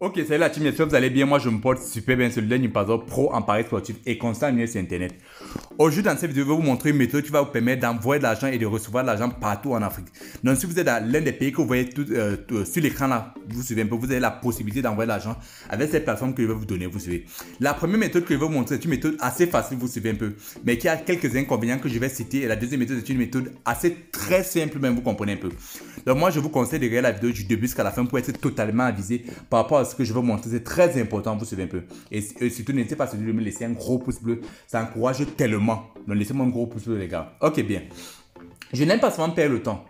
Ok, salut la team, j'espère que vous allez bien. Moi, je me porte super bien sur le Learning Passport Pro en Paris sportif et constant sur Internet. Aujourd'hui, dans cette vidéo, je vais vous montrer une méthode qui va vous permettre d'envoyer de l'argent et de recevoir de l'argent partout en Afrique. Donc, si vous êtes dans l'un des pays que vous voyez sur l'écran là, vous suivez un peu, vous avez la possibilité d'envoyer de l'argent avec cette plateforme que je vais vous donner, vous suivez. La première méthode que je vais vous montrer, c'est une méthode assez facile, vous suivez un peu, mais qui a quelques inconvénients que je vais citer. Et la deuxième méthode, c'est une méthode assez très simple, même vous comprenez un peu. Donc, moi, je vous conseille de regarder la vidéo du début jusqu'à la fin pour être totalement avisé par rapport à ce que je vais vous montrer. C'est très important, vous suivez un peu. Et surtout, n'hésitez pas à de me laisser un gros pouce bleu. Ça encourage tellement. Donc, laissez-moi un gros pouce bleu, les gars. Ok, bien. Je n'aime pas souvent perdre le temps.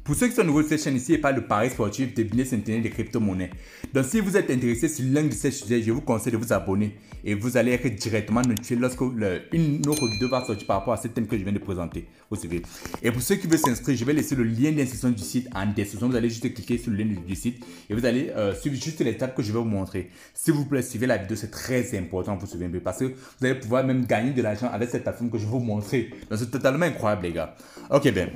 Pour ceux qui sont nouveaux sur cette chaîne ici et pas de paris sportif, de business internet, de crypto-monnaies. Donc, si vous êtes intéressé sur l'un de ces sujets, je vous conseille de vous abonner et vous allez être directement notifié lorsque une autre vidéo va sortir par rapport à ce thème que je viens de présenter. Vous savez. Et pour ceux qui veulent s'inscrire, je vais laisser le lien d'inscription du site en description. Vous allez juste cliquer sur le lien du site et vous allez suivre juste les étapes que je vais vous montrer. S'il vous plaît, suivez la vidéo, c'est très important pour suivre un peu parce que vous allez pouvoir même gagner de l'argent avec cette plateforme que je vais vous montrer. Donc, c'est totalement incroyable, les gars. Ok, bien.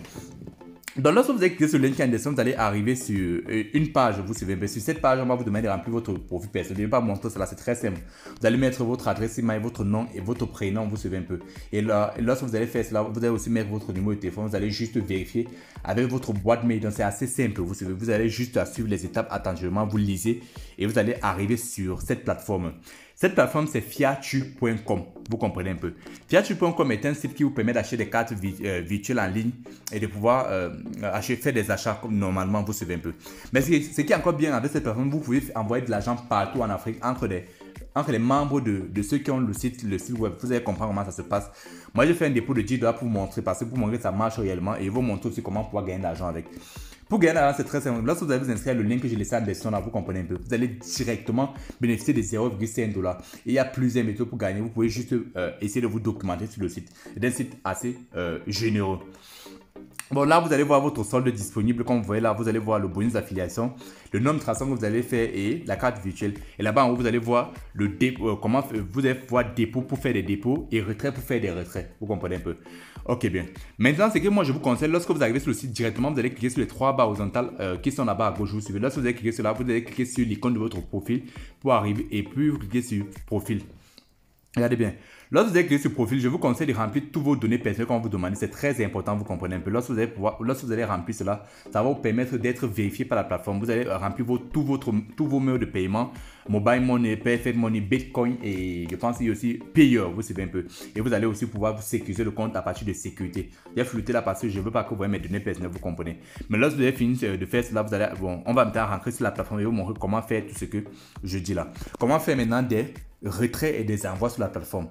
Donc, lorsque vous allez cliquer sur le lien qui est en description, vous allez arriver sur une page. Vous suivez. Sur cette page, on va vous demander de remplir votre profil personnel. Je ne vais pas montrer cela, c'est très simple. Vous allez mettre votre adresse email, votre nom et votre prénom. Vous suivez un peu. Et là, lorsque vous allez faire cela, vous allez aussi mettre votre numéro de téléphone. Vous allez juste vérifier avec votre boîte mail. Donc, c'est assez simple. Vous suivez. Vous allez juste suivre les étapes attentivement. Vous lisez et vous allez arriver sur cette plateforme. Cette plateforme, c'est fiatu.com. Vous comprenez un peu. Fiatu.com est un site qui vous permet d'acheter des cartes virtuelles en ligne et de pouvoir faire des achats comme normalement, vous suivez un peu. Mais ce qui est encore bien avec cette plateforme, vous pouvez envoyer de l'argent partout en Afrique entre les membres de ceux qui ont le site web. Vous allez comprendre comment ça se passe. Moi, j'ai fait un dépôt de 10 $ pour vous montrer, parce que pour montrer que ça marche réellement et vous montrer aussi comment pouvoir gagner de l'argent avec. Pour gagner de l'argent, c'est très simple. Lorsque vous allez vous inscrire, le lien que j'ai laissé en description, là, vous comprenez un peu. Vous allez directement bénéficier de 0,5 $. Et il y a plusieurs méthodes pour gagner. Vous pouvez juste essayer de vous documenter sur le site. C'est un site assez généreux. Bon, là, vous allez voir votre solde disponible. Comme vous voyez là, vous allez voir le bonus d'affiliation, le nombre de transactions que vous allez faire et la carte virtuelle. Et là-bas, en haut, vous allez voir le dépôt, vous allez voir dépôt pour faire des dépôts et retrait pour faire des retraits. Vous comprenez un peu? Ok, bien. Maintenant, c'est que moi, je vous conseille, lorsque vous arrivez sur le site directement, vous allez cliquer sur les 3 barres horizontales qui sont là-bas à gauche. Vous suivez. Lorsque vous allez cliquer sur là, vous allez cliquer sur l'icône de votre profil pour arriver et puis vous cliquez sur profil. Regardez bien. Lorsque vous allez cliquer sur profil, je vous conseille de remplir toutes vos données personnelles qu'on vous demande. C'est très important, vous comprenez un peu. Lorsque vous allez remplir cela, ça va vous permettre d'être vérifié par la plateforme. Vous allez remplir tous vos moyens de paiement, mobile money, perfect money, bitcoin et je pense qu'il y a aussi payer, vous savez un peu. Et vous allez aussi pouvoir vous sécuriser le compte à partir de sécurité. J'ai flouté là parce que je ne veux pas que vous voyez mes données personnelles, vous comprenez. Mais lorsque vous avez fini de faire cela, vous allez, on va maintenant rentrer sur la plateforme et vous montrer comment faire tout ce que je dis là. Comment faire maintenant des retraits et des envois sur la plateforme.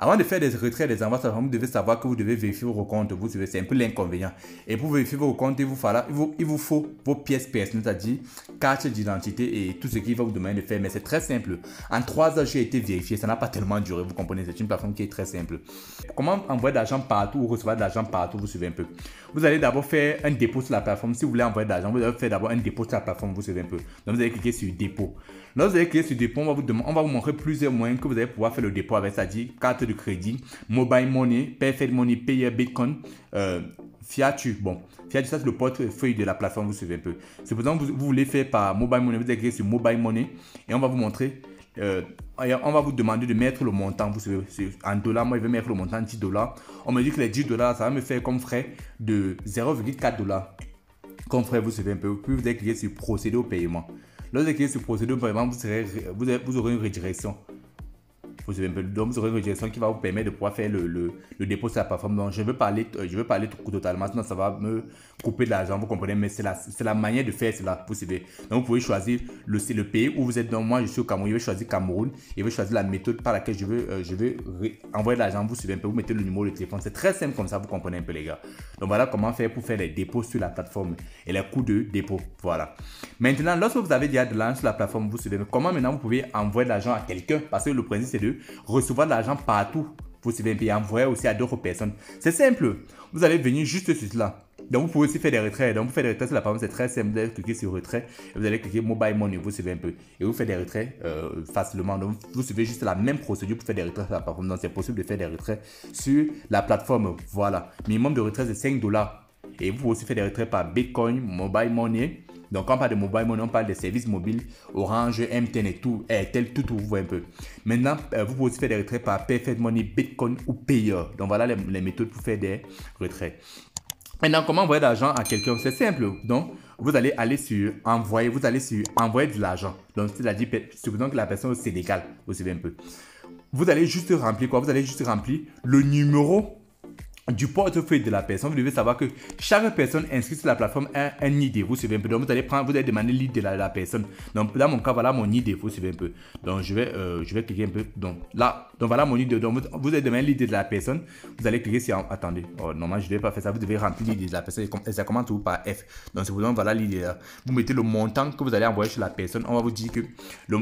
Avant de faire des retraits et des envois sur la plateforme, vous devez savoir que vous devez vérifier vos comptes. Vous savez, c'est un peu l'inconvénient. Et pour vérifier vos comptes, il vous faut vos pièces personnelles, c'est-à-dire carte d'identité et tout ce qu'il va vous demander de faire. Mais c'est très simple. En 3 heures, j'ai été vérifié. Ça n'a pas tellement duré. Vous comprenez, c'est une plateforme qui est très simple. Comment envoyer de l'argent partout ou recevoir de l'argent partout, vous suivez un peu. Vous allez d'abord faire un dépôt sur la plateforme. Si vous voulez envoyer de l'argent, vous allez faire d'abord un dépôt sur la plateforme, vous suivez un peu. Donc, vous allez cliquer sur dépôt. Lorsque vous allez cliquer sur dépôt, on va vous montrer plusieurs moyens que vous allez pouvoir faire le dépôt avec, c'est-à-dire carte de crédit, mobile money, perfect money, payer, bitcoin, Fiatu. Bon, Fiatu, ça c'est le portefeuille de la plateforme, vous suivez un peu. C'est pour ça que vous voulez faire par mobile money, vous allez cliquer sur mobile money et on va vous montrer, on va vous demander de mettre le montant, vous savez, en dollars. Moi, je vais mettre le montant 10 $. On me dit que les 10 $, ça va me faire comme frais de 0,4 $. Comme frais, vous savez un peu. Puis vous allez cliquer sur procéder au paiement. Lorsque vous cliquez sur procéder au paiement, vous aurez une redirection. Donc, vous aurez une redirection qui va vous permettre de pouvoir faire le dépôt sur la plateforme. Donc, je veux parler totalement, sinon ça va me couper de l'argent, vous comprenez, mais c'est la manière de faire cela, vous savez. Donc, vous pouvez choisir le pays où vous êtes. Donc, moi, je suis au Cameroun, je vais choisir Cameroun et je vais choisir la méthode par laquelle je veux envoyer de l'argent, vous suivez un peu, vous mettez le numéro de téléphone. C'est très simple comme ça, vous comprenez un peu, les gars. Donc, voilà comment faire pour faire les dépôts sur la plateforme et les coûts de dépôt. Voilà. Maintenant, lorsque vous avez déjà de l'argent sur la plateforme, vous suivez, comment maintenant vous pouvez envoyer de l'argent à quelqu'un, parce que le principe, c'est de recevoir de l'argent partout. Vous savez, et envoyer aussi à d'autres personnes. C'est simple. Vous allez venir juste sur cela. Donc, vous pouvez aussi faire des retraits. Donc, vous faites des retraits sur la plateforme, c'est très simple. Vous allez cliquer sur retrait et vous allez cliquer mobile money, vous suivez un peu. Et vous faites des retraits facilement. Donc, vous suivez juste la même procédure pour faire des retraits sur la plateforme. Donc, c'est possible de faire des retraits sur la plateforme. Voilà. Minimum de retrait, c'est 5 $. Et vous pouvez aussi faire des retraits par Bitcoin, mobile money, Donc, quand on parle de mobile money, on parle des services mobiles, Orange, MTN et tout, Airtel, tout, vous voyez un peu. Maintenant, vous pouvez aussi faire des retraits par Perfect Money, Bitcoin ou Payer. Donc, voilà les méthodes pour faire des retraits. Maintenant, comment envoyer de l'argent à quelqu'un? C'est simple. Donc, vous allez aller sur envoyer, vous allez sur envoyer de l'argent. Donc, c'est-à-dire, supposons que la personne est au Sénégal, vous savez un peu. Vous allez juste remplir quoi? Vous allez juste remplir le numéro du portefeuille de la personne. Vous devez savoir que chaque personne inscrite sur la plateforme a un ID. Vous suivez un peu. Donc, vous allez demander l'ID de la personne. Donc, dans mon cas, voilà mon ID. Vous suivez un peu. Donc, je vais cliquer un peu. Donc, là, voilà mon ID. Donc, vous allez demander l'ID de la personne. Vous allez cliquer sur... Attendez. Oh, normalement, je ne devais pas faire ça. Vous devez remplir l'ID de la personne. Et ça commence toujours par F. Donc, c'est pour ça, voilà l'ID là. Vous mettez le montant que vous allez envoyer sur la personne. On va vous dire que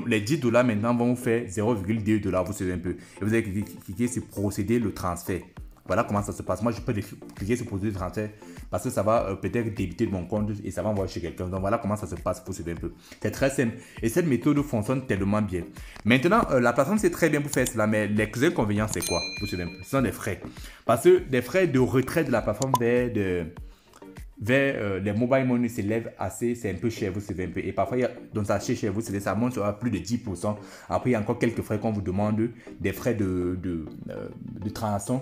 les $10 maintenant vont vous faire 0,2 $. Vous suivez un peu. Et vous allez cliquer sur procéder le transfert. Voilà comment ça se passe. Moi, je peux cliquer sur produit de transfert parce que ça va peut-être débiter de mon compte et ça va envoyer chez quelqu'un. Donc, voilà comment ça se passe pour suivre un peu. C'est très simple. Et cette méthode fonctionne tellement bien. Maintenant, la plateforme, c'est très bien pour faire cela, mais les inconvénients, c'est quoi? Vous suivez un peu. Ce sont des frais. Parce que des frais de retrait de la plateforme vers les mobile money s'élèvent assez, c'est un peu cher, vous savez un peu. Et parfois, donc ça achète chez vous, ça monte à plus de 10%. Après, il y a encore quelques frais qu'on vous demande, des frais de transaction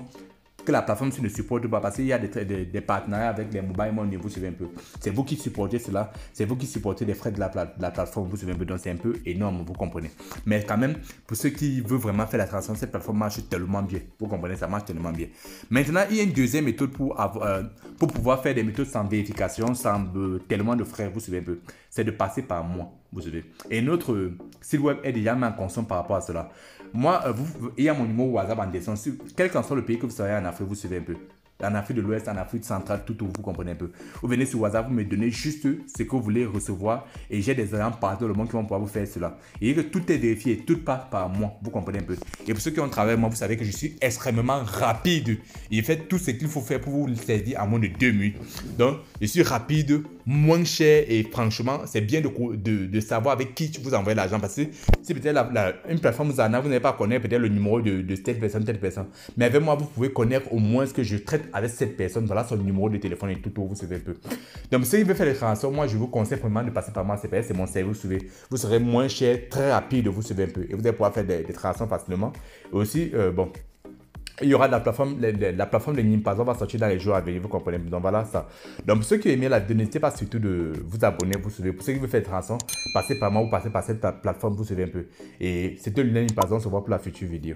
que la plateforme ne supporte pas parce qu'il y a des partenariats avec les mobile money, vous savez un peu. C'est vous qui supportez cela, c'est vous qui supportez les frais de la plateforme, vous savez un peu. Donc c'est un peu énorme, vous comprenez. Mais quand même, pour ceux qui veulent vraiment faire la transaction, cette plateforme marche tellement bien. Vous comprenez, ça marche tellement bien. Maintenant, il y a une deuxième méthode pour pouvoir faire des méthodes sans vérification, sans tellement de frais, vous savez un peu. C'est de passer par moi, vous savez. Et notre site web est déjà mis en consomment par rapport à cela. Moi, il y a mon numéro WhatsApp en descendant. Quel qu'en soit le pays que vous soyez en Afrique, vous suivez un peu. En Afrique de l'Ouest, en Afrique centrale, tout où vous comprenez un peu. Vous venez sur WhatsApp, vous me donnez juste ce que vous voulez recevoir et j'ai des agents partout dans le monde qui vont pouvoir vous faire cela. Et que tout est vérifié, tout passe par moi, vous comprenez un peu. Et pour ceux qui ont travaillé, moi, vous savez que je suis extrêmement rapide. Il fait tout ce qu'il faut faire pour vous servir en moins de 2 minutes. Donc, je suis rapide, moins cher et franchement, c'est bien de savoir avec qui vous envoyez l'argent parce que si peut-être une plateforme vous n'avez pas connaître peut-être le numéro de telle personne. Mais avec moi, vous pouvez connaître au moins ce que je traite avec cette personne. Voilà son numéro de téléphone et tout, vous savez un peu. Donc, si vous voulez faire les transactions, moi, je vous conseille vraiment de passer par moi. C'est mon service, vous serez moins cher, très rapide, vous savez un peu. Et vous allez pouvoir faire des transactions facilement. Et aussi, bon, il y aura la plateforme de Nimpazo va sortir dans les jours à venir, vous comprenez. Donc voilà ça. Donc pour ceux qui aiment la vidéo, n'hésitez pas surtout de vous abonner, vous suivez. Pour ceux qui veulent faire des transactions, passez par moi ou passez par cette plateforme, vous suivez un peu. Et c'était le Nimpazo, on se voit pour la future vidéo.